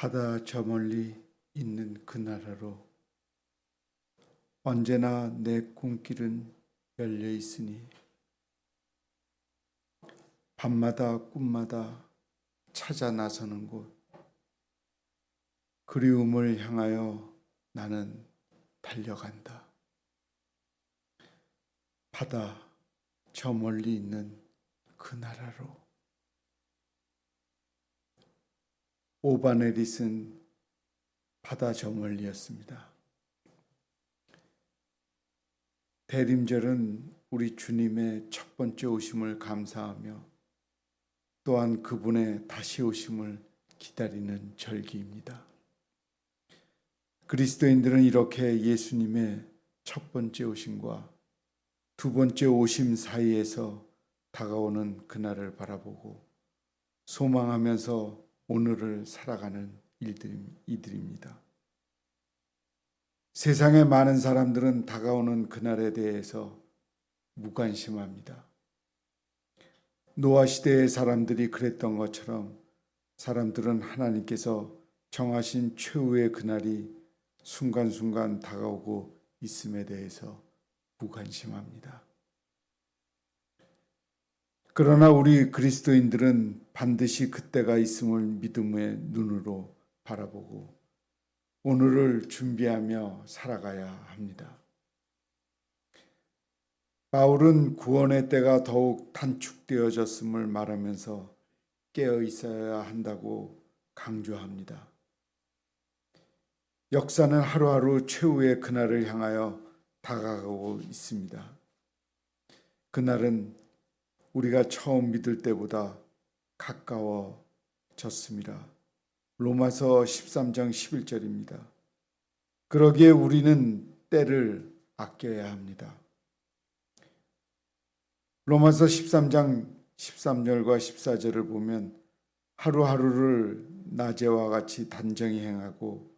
바다 저 멀리 있는 그 나라로 언제나 내 꿈길은 열려 있으니 밤마다 꿈마다 찾아 나서는 곳 그리움을 향하여 나는 달려간다. 바다 저 멀리 있는 그 나라로. 오바네릿은 바다 저 멀리였습니다. 대림절은 우리 주님의 첫 번째 오심을 감사하며 또한 그분의 다시 오심을 기다리는 절기입니다. 그리스도인들은 이렇게 예수님의 첫 번째 오심과 두 번째 오심 사이에서 다가오는 그날을 바라보고 소망하면서 오늘을 살아가는 이들입니다. 세상의 많은 사람들은 다가오는 그날에 대해서 무관심합니다. 노아 시대의 사람들이 그랬던 것처럼 사람들은 하나님께서 정하신 최후의 그날이 순간순간 다가오고 있음에 대해서 무관심합니다. 그러나 우리 그리스도인들은 반드시 그때가 있음을 믿음의 눈으로 바라보고 오늘을 준비하며 살아가야 합니다. 바울은 구원의 때가 더욱 단축되어졌음을 말하면서 깨어 있어야 한다고 강조합니다. 역사는 하루하루 최후의 그날을 향하여 다가가고 있습니다. 그날은 우리가 처음 믿을 때보다 가까워졌습니다. 로마서 13장 11절입니다. 그러기에 우리는 때를 아껴야 합니다. 로마서 13장 13절과 14절을 보면 하루하루를 낮에와 같이 단정히 행하고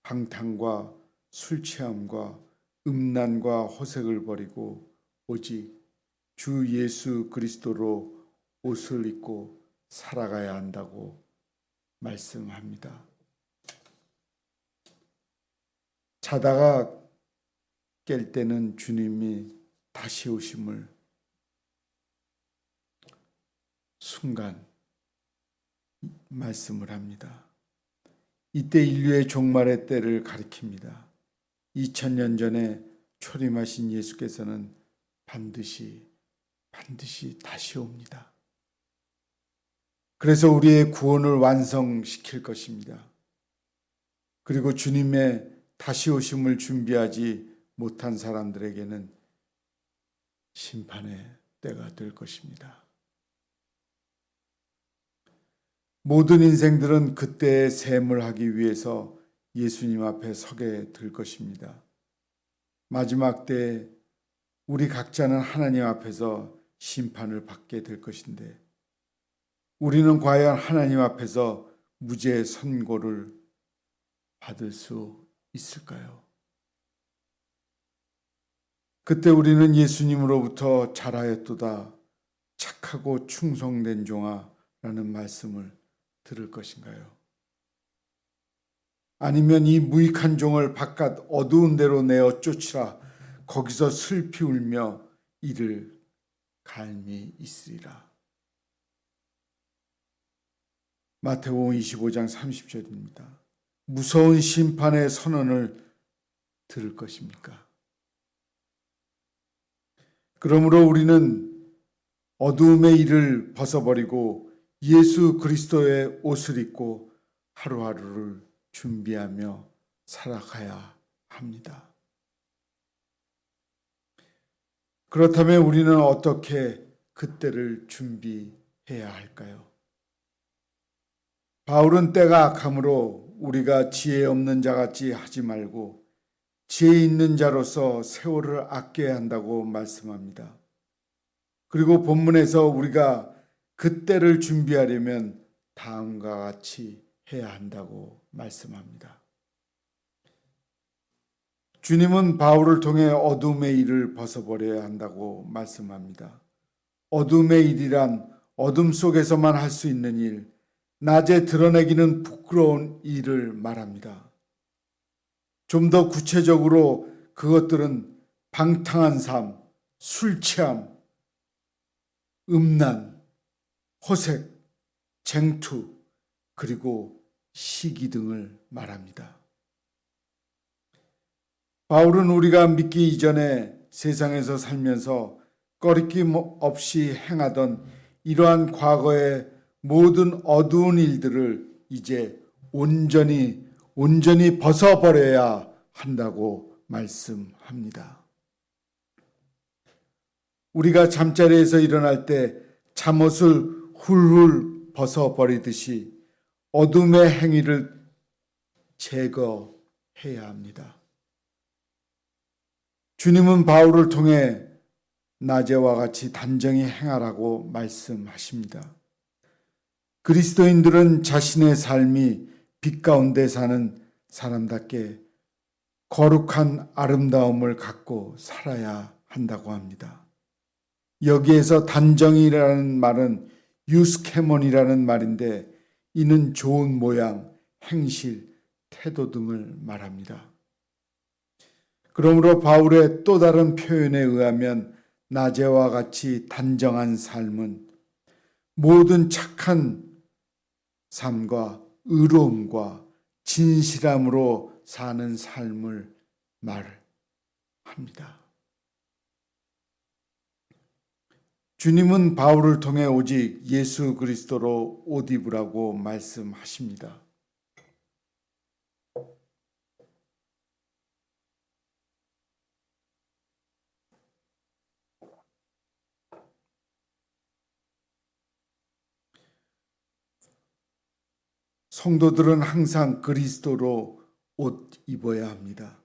방탕과 술 취함과 음란과 호색을 버리고 오직 주 예수 그리스도로 옷을 입고 살아가야 한다고 말씀합니다. 자다가 깰 때는 주님이 다시 오심을 순간 말씀을 합니다. 이때 인류의 종말의 때를 가리킵니다. 2000년 전에 초림하신 예수께서는 반드시 다시 옵니다. 그래서 우리의 구원을 완성시킬 것입니다. 그리고 주님의 다시 오심을 준비하지 못한 사람들에게는 심판의 때가 될 것입니다. 모든 인생들은 그때의 셈을 하기 위해서 예수님 앞에 서게 될 것입니다. 마지막 때에 우리 각자는 하나님 앞에서 심판을 받게 될 것인데 우리는 과연 하나님 앞에서 무죄 선고를 받을 수 있을까요? 그때 우리는 예수님으로부터 잘하였도다 착하고 충성된 종아 라는 말씀을 들을 것인가요? 아니면 이 무익한 종을 바깥 어두운 데로 내어 쫓으라 거기서 슬피 울며 이를 갈미 있으리라. 마태복음 25장 30절입니다. 무서운 심판의 선언을 들을 것입니까? 그러므로 우리는 어두움의 일을 벗어버리고 예수 그리스도의 옷을 입고 하루하루를 준비하며 살아가야 합니다. 그렇다면 우리는 어떻게 그때를 준비해야 할까요? 바울은 때가 악하므로 우리가 지혜 없는 자같이 하지 말고 지혜 있는 자로서 세월을 아껴야 한다고 말씀합니다. 그리고 본문에서 우리가 그때를 준비하려면 다음과 같이 해야 한다고 말씀합니다. 주님은 바울을 통해 어둠의 일을 벗어버려야 한다고 말씀합니다. 어둠의 일이란 어둠 속에서만 할 수 있는 일, 낮에 드러내기는 부끄러운 일을 말합니다. 좀 더 구체적으로 그것들은 방탕한 삶, 술 취함, 음란, 호색, 쟁투, 그리고 시기 등을 말합니다. 바울은 우리가 믿기 이전에 세상에서 살면서 꺼리낌 없이 행하던 이러한 과거의 모든 어두운 일들을 이제 온전히 벗어버려야 한다고 말씀합니다. 우리가 잠자리에서 일어날 때 잠옷을 훌훌 벗어버리듯이 어둠의 행위를 제거해야 합니다. 주님은 바울을 통해 낮에와 같이 단정히 행하라고 말씀하십니다. 그리스도인들은 자신의 삶이 빛 가운데 사는 사람답게 거룩한 아름다움을 갖고 살아야 한다고 합니다. 여기에서 단정이라는 말은 유스케몬이라는 말인데 이는 좋은 모양, 행실, 태도 등을 말합니다. 그러므로 바울의 또 다른 표현에 의하면 낮에와 같이 단정한 삶은 모든 착한 삶과 의로움과 진실함으로 사는 삶을 말합니다. 주님은 바울을 통해 오직 예수 그리스도로 옷 입으라고 말씀하십니다. 성도들은 항상 그리스도로 옷 입어야 합니다.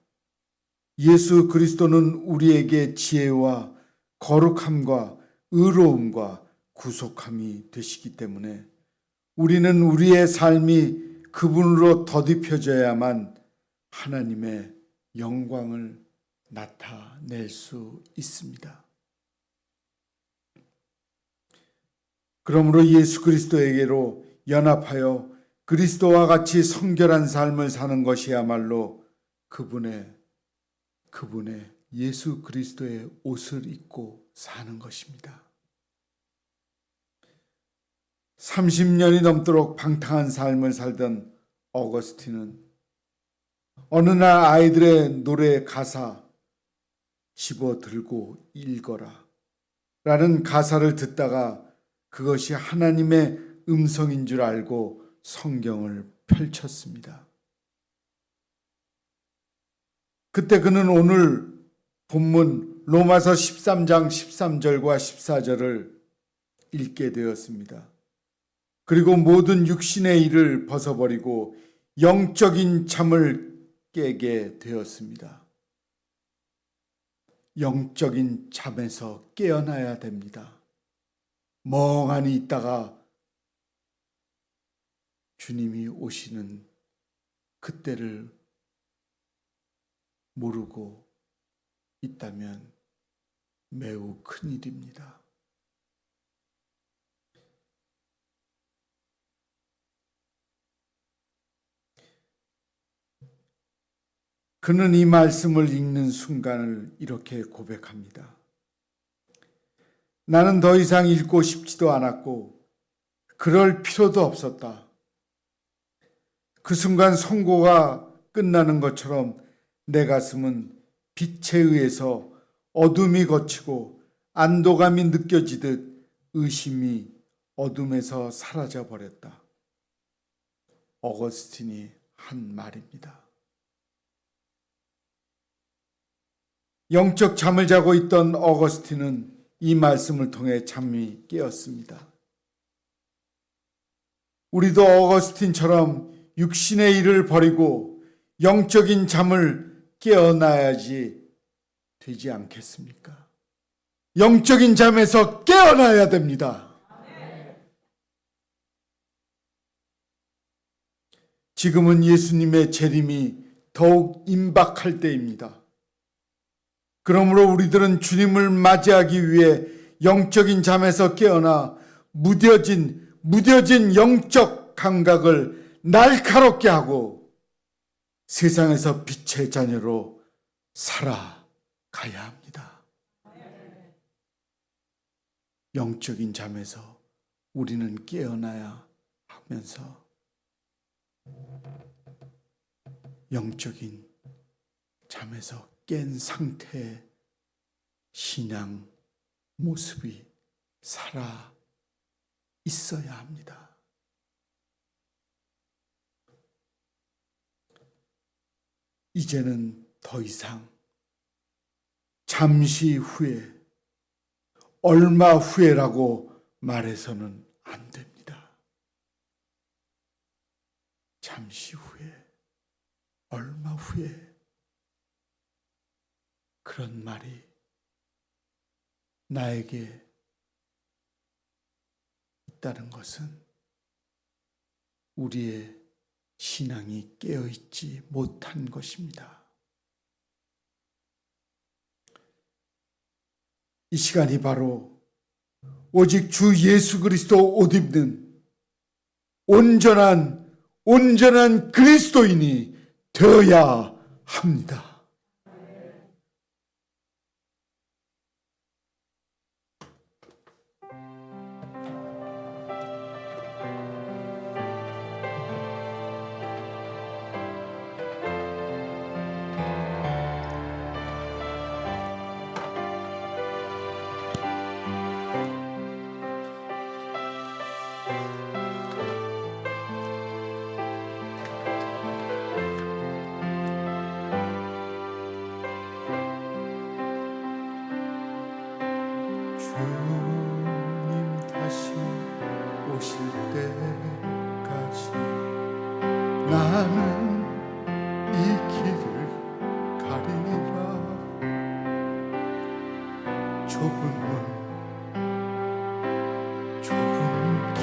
예수 그리스도는 우리에게 지혜와 거룩함과 의로움과 구속함이 되시기 때문에 우리는 우리의 삶이 그분으로 덧입혀져야만 하나님의 영광을 나타낼 수 있습니다. 그러므로 예수 그리스도에게로 연합하여 그리스도와 같이 성결한 삶을 사는 것이야말로 그분의 예수 그리스도의 옷을 입고 사는 것입니다. 30년이 넘도록 방탕한 삶을 살던 어거스틴은 어느 날 아이들의 노래 가사 집어 들고 읽어라 라는 가사를 듣다가 그것이 하나님의 음성인 줄 알고 성경을 펼쳤습니다. 그때 그는 오늘 본문 로마서 13장 13절과 14절을 읽게 되었습니다. 그리고 모든 육신의 일을 벗어버리고 영적인 잠을 깨게 되었습니다. 영적인 잠에서 깨어나야 됩니다. 멍하니 있다가 주님이 오시는 그때를 모르고 있다면 매우 큰일입니다. 그는 이 말씀을 읽는 순간을 이렇게 고백합니다. 나는 더 이상 읽고 싶지도 않았고 그럴 필요도 없었다. 그 순간 선고가 끝나는 것처럼 내 가슴은 빛에 의해서 어둠이 걷히고 안도감이 느껴지듯 의심이 어둠에서 사라져 버렸다. 어거스틴이 한 말입니다. 영적 잠을 자고 있던 어거스틴은 이 말씀을 통해 잠이 깨었습니다. 우리도 어거스틴처럼 육신의 일을 버리고 영적인 잠을 깨어나야지 되지 않겠습니까? 영적인 잠에서 깨어나야 됩니다. 지금은 예수님의 재림이 더욱 임박할 때입니다. 그러므로 우리들은 주님을 맞이하기 위해 영적인 잠에서 깨어나 무뎌진 영적 시각, 감각을 날카롭게 하고 세상에서 빛의 자녀로 살아가야 합니다. 영적인 잠에서 우리는 깨어나야 하면서 영적인 잠에서 깬 상태의 신앙 모습이 살아 있어야 합니다. 이제는 더 이상 잠시 후에, 얼마 후에라고 말해서는 안 됩니다. 잠시 후에, 얼마 후에, 그런 말이 나에게 있다는 것은 우리의 신앙이 깨어있지 못한 것입니다. 이 시간이 바로 오직 주 예수 그리스도 옷 입는 온전한 그리스도인이 되어야 합니다. 주님 다시 오실 때까지 나는 이 길을 가리라. 좁은 길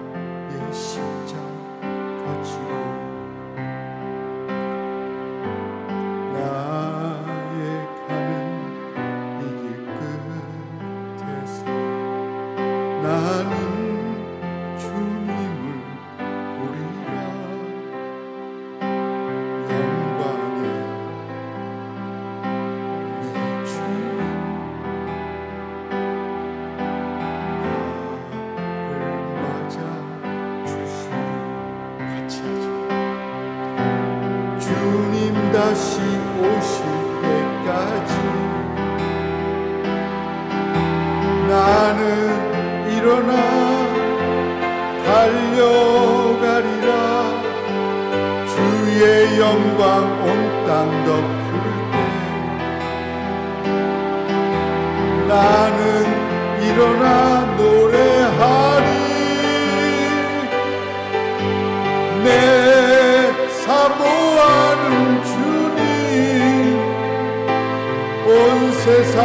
나의 십자가 지고 나는 주님을 보리라. 영광의 내 주님 나를 맞아 주시니 같이 하자. 주님 다시 오실 때까지 나는 일어나 달려가리라. 주의 영광 온 땅 덮을 때 나는 일어나 노래하리. 내 사모하는 주님 온 세상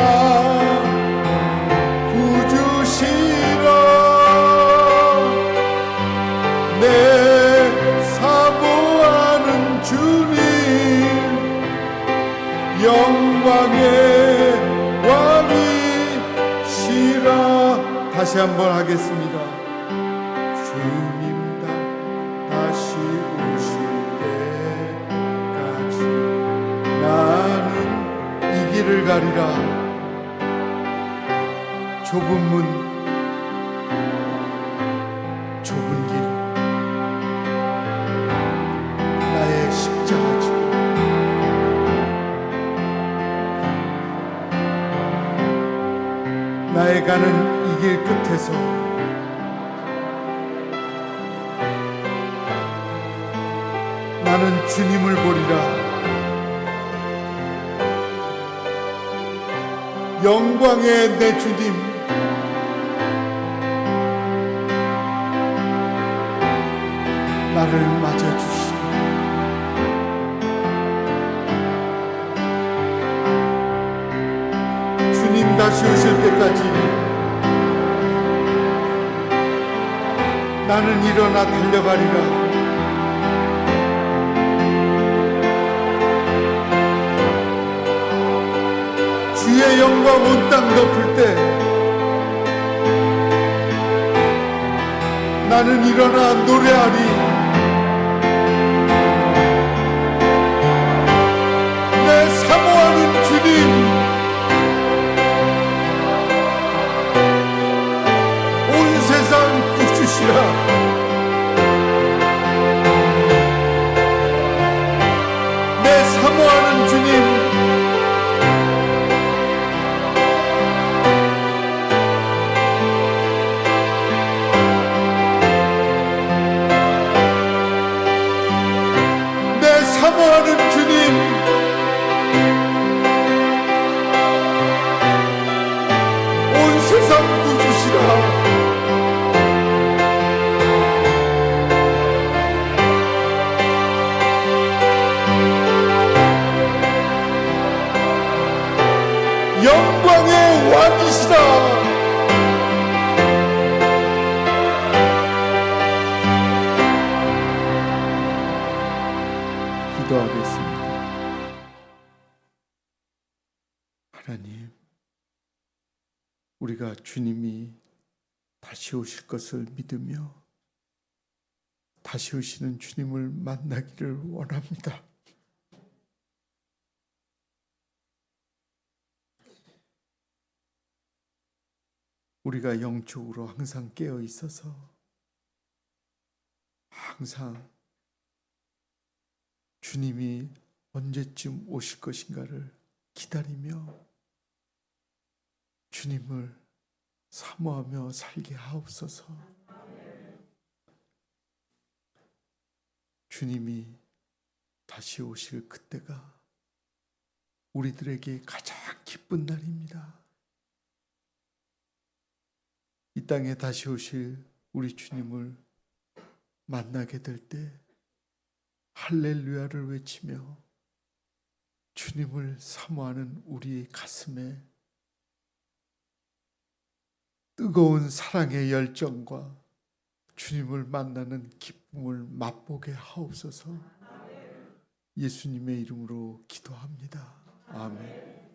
내 사모하는 주님 영광의 왕이시라. 다시 한번 하겠습니다. 주님 다시 오실 때까지 나는 이 길을 가리라. 좁은 문, 좁은 길, 나의 십자가 지고 나의 가는 이 길 끝에서 나는 주님을 보리라. 영광의 내 주님, 나를 맞아주시오. 주님 다시 오실 때까지 나는 일어나 달려가리라. 주의 영광 온 땅 덮을 때 나는 일어나 노래하리. 내 사모하는 주님, 온 세상 구주시라. 내 사모하는 주님, 사모하는 주님, 온 세상 구주시라. 영광의 왕이시라. 기도하겠습니다. 하나님, 우리가 주님이 다시 오실 것을 믿으며 다시 오시는 주님을 만나기를 원합니다. 우리가 영적으로 항상 깨어 있어서 항상 주님이 언제쯤 오실 것인가를 기다리며 주님을 사모하며 살게 하옵소서. 주님이 다시 오실 그때가 우리들에게 가장 기쁜 날입니다. 이 땅에 다시 오실 우리 주님을 만나게 될 때 할렐루야를 외치며 주님을 사모하는 우리의 가슴에 뜨거운 사랑의 열정과 주님을 만나는 기쁨을 맛보게 하옵소서. 예수님의 이름으로 기도합니다. 아멘.